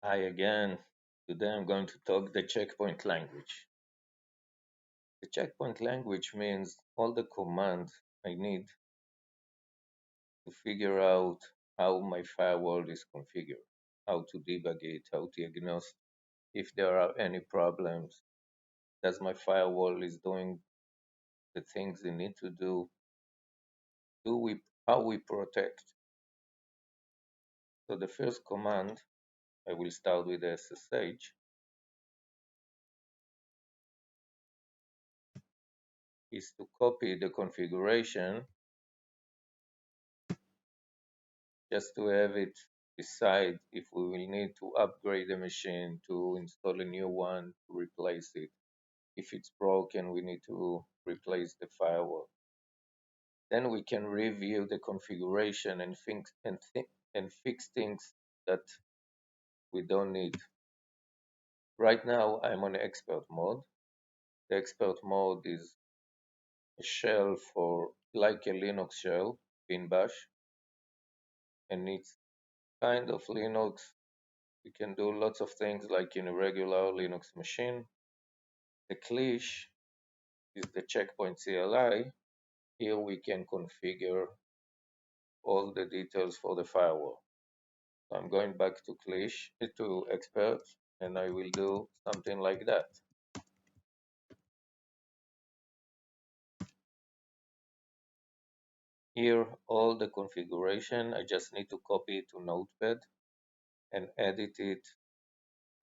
Hi again. Today I'm going to talk the checkpoint language. The checkpoint language means all the commands I need to figure out how my firewall is configured, how to debug it, how to diagnose if there are any problems, does my firewall is doing the things it need to do we how we protect. So the first command I will start with SSH is to copy the configuration just to have it decide if we will need to upgrade the machine, to install a new one, to replace it. If it's broken, we need to replace the firewall. Then we can review the configuration and fix things that we don't need. Right now, I'm on expert mode. The expert mode is a shell for like a Linux shell, bin bash, and it's kind of Linux. You can do lots of things like in a regular Linux machine. The cliché is the checkpoint CLI. Here we can configure all the details for the firewall. So I'm going back to cliché, to expert, and I will do something like that. Here, all the configuration, I just need to copy it to Notepad and edit it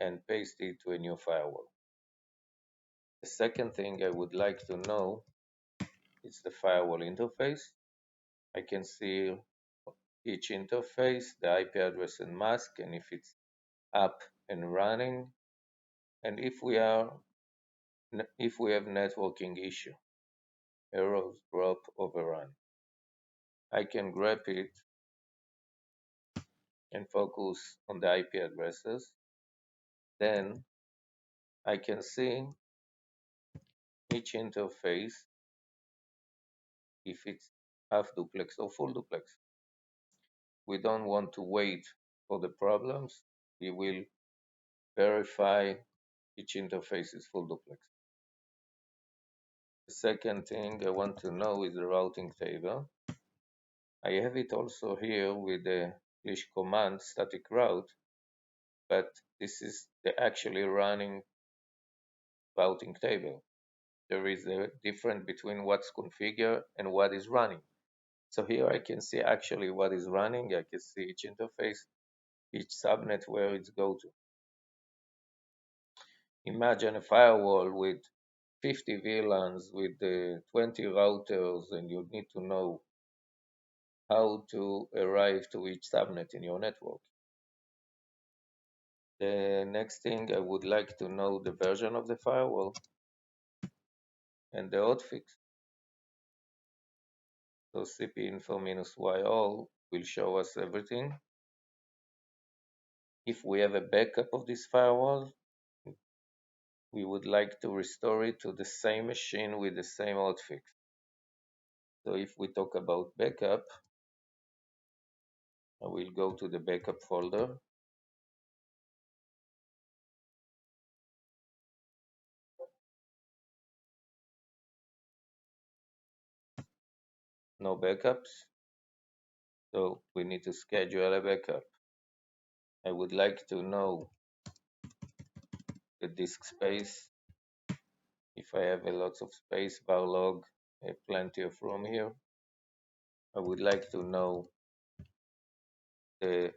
and paste it to a new firewall. The second thing I would like to know is the firewall interface. I can see each interface, the IP address and mask, and if it's up and running, and if we have networking issue, errors, drop, overrun. I can grab it and focus on the IP addresses. Then I can see each interface if it's half duplex or full duplex. We don't want to wait for the problems. We will verify each interface is full duplex. The second thing I want to know is the routing table. I have it also here with the English command static route, but this is the actually running routing table. There is a difference between what's configured and what is running. So here I can see actually what is running. I can see each interface, each subnet where it's go to. Imagine a firewall with 50 VLANs with 20 routers, and you need to know how to arrive to each subnet in your network. The next thing I would like to know the version of the firewall and the hotfix. So cpinfo-y will show us everything. If we have a backup of this firewall, we would like to restore it to the same machine with the same hotfix. So if we talk about backup, I will go to the backup folder. No backups, so we need to schedule a backup. I would like to know the disk space. If I have a lot of space, var log, I have plenty of room here. I would like to know the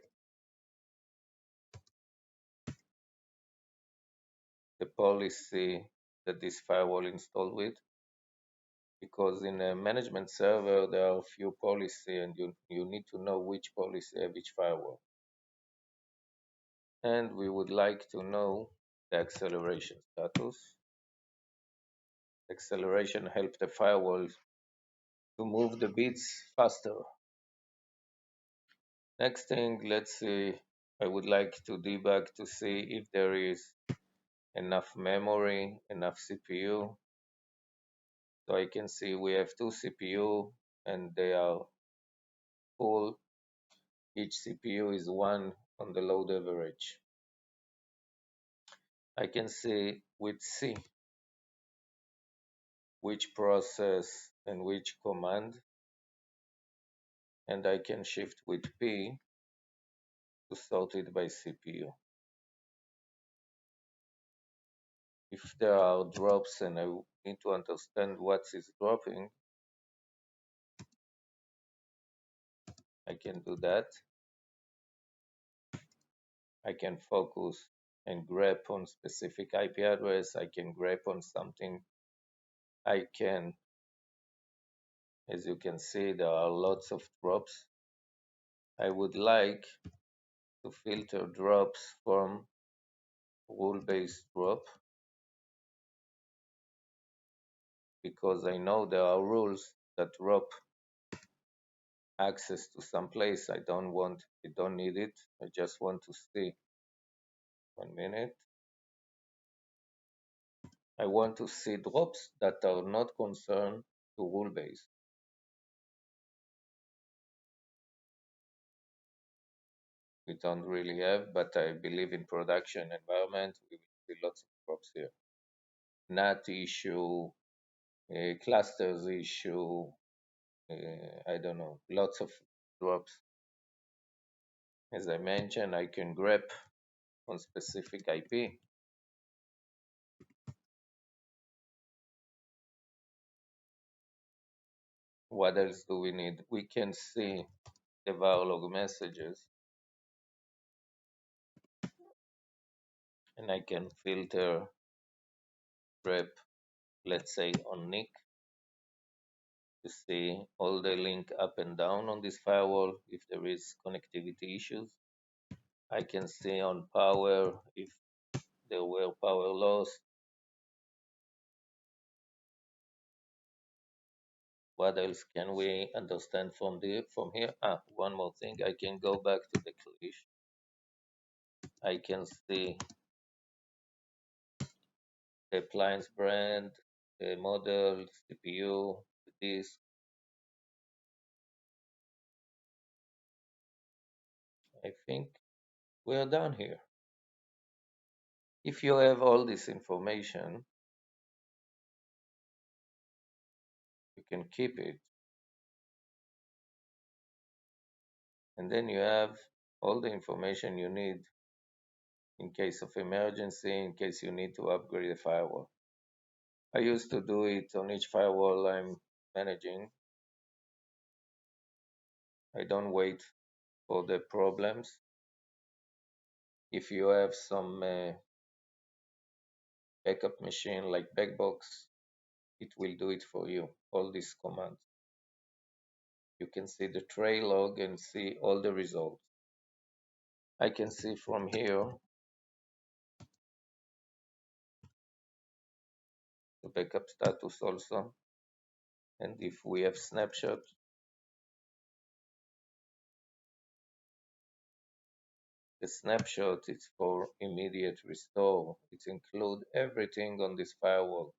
policy that this firewall installed with, because in a management server there are a few policy and you need to know which policy of each firewall. And we would like to know the acceleration status. Acceleration helps the firewall to move the bits faster. Next thing, let's see, I would like to debug to see if there is enough memory, enough CPU. So I can see we have two CPU and they are full. Each CPU is one on the load average. I can see with C which process and which command, and I can shift with P to sort it by CPU. If there are drops and I need to understand what is dropping, I can do that. I can focus and grab on specific IP address. I can grab on something. I can, as you can see, there are lots of drops. I would like to filter drops from rule-based drop because I know there are rules that drop access to some place. I don't need it. I just want to see. 1 minute. I want to see drops that are not concerned to rule base. We don't really have, but I believe in production environment, we will see lots of drops here. NAT issue, clusters issue, I don't know, lots of drops. As I mentioned, I can grep on specific IP. What else do we need? We can see the varlog messages, and I can filter grep, let's say on NIC, to see all the link up and down on this firewall if there is connectivity issues. I can see on power if there were power loss. What else can we understand from here? One more thing. I can go back to the cliché. I can see the appliance brand, the model, CPU, the disk. I think we're done here. If you have all this information, you can keep it. And then you have all the information you need in case of emergency, in case you need to upgrade the firewall. I used to do it on each firewall I'm managing. I don't wait for the problems. If you have some backup machine like Backbox, it will do it for you, all these commands. You can see the trail log and see all the results. I can see from here the backup status also. And if we have snapshot, the snapshot is for immediate restore. It includes everything on this firewall,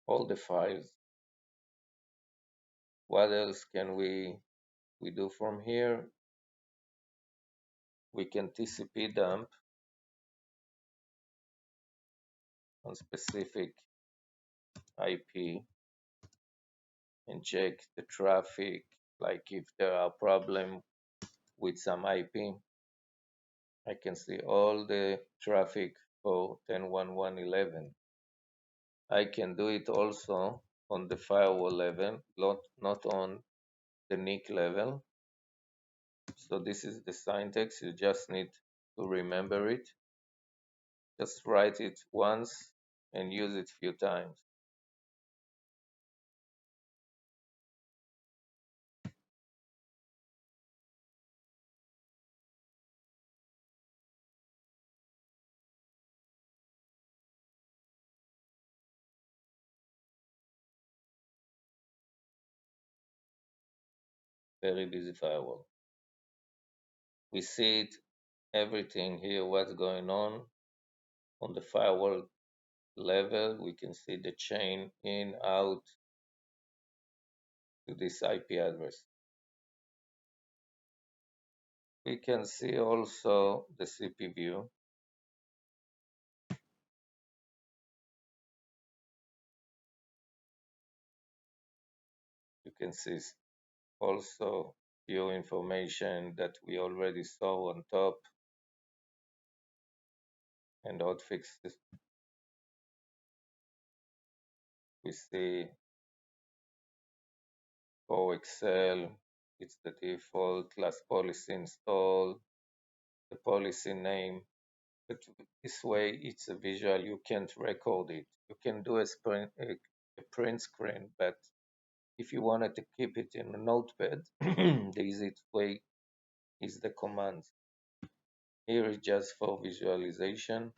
all the files. What else can we do from here? We can tcpdump on specific IP and check the traffic, like if there are problem with some IP. I can see all the traffic for 10.1.1.11. I can do it also on the firewall level, not on the NIC level. So this is the syntax. You just need to remember it. Just write it once and use it few times. Very busy firewall. We see it, everything here, what's going on the firewall level. We can see the chain in, out to this IP address. We can see also the CP view. can see also few information that we already saw on top and hotfixes. We see for Excel, it's the default class policy install, the policy name. But this way, it's a visual. You can't record it. You can do a print screen, but if you wanted to keep it in a notepad, the easiest way is the commands. Here is just for visualization.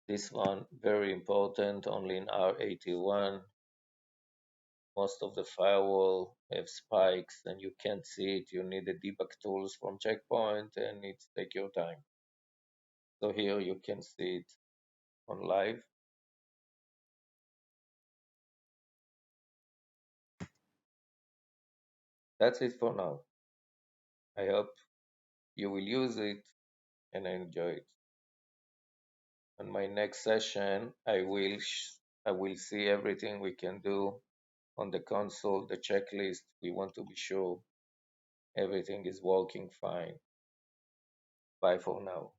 This one, very important, only in R81. Most of the firewall have spikes and you can't see it. You need the debug tools from Checkpoint and it's take your time. So here you can see it on live. That's it for now. I hope you will use it and enjoy it. On my next session, I will see everything we can do on the console, the checklist. We want to be sure everything is working fine. Bye for now.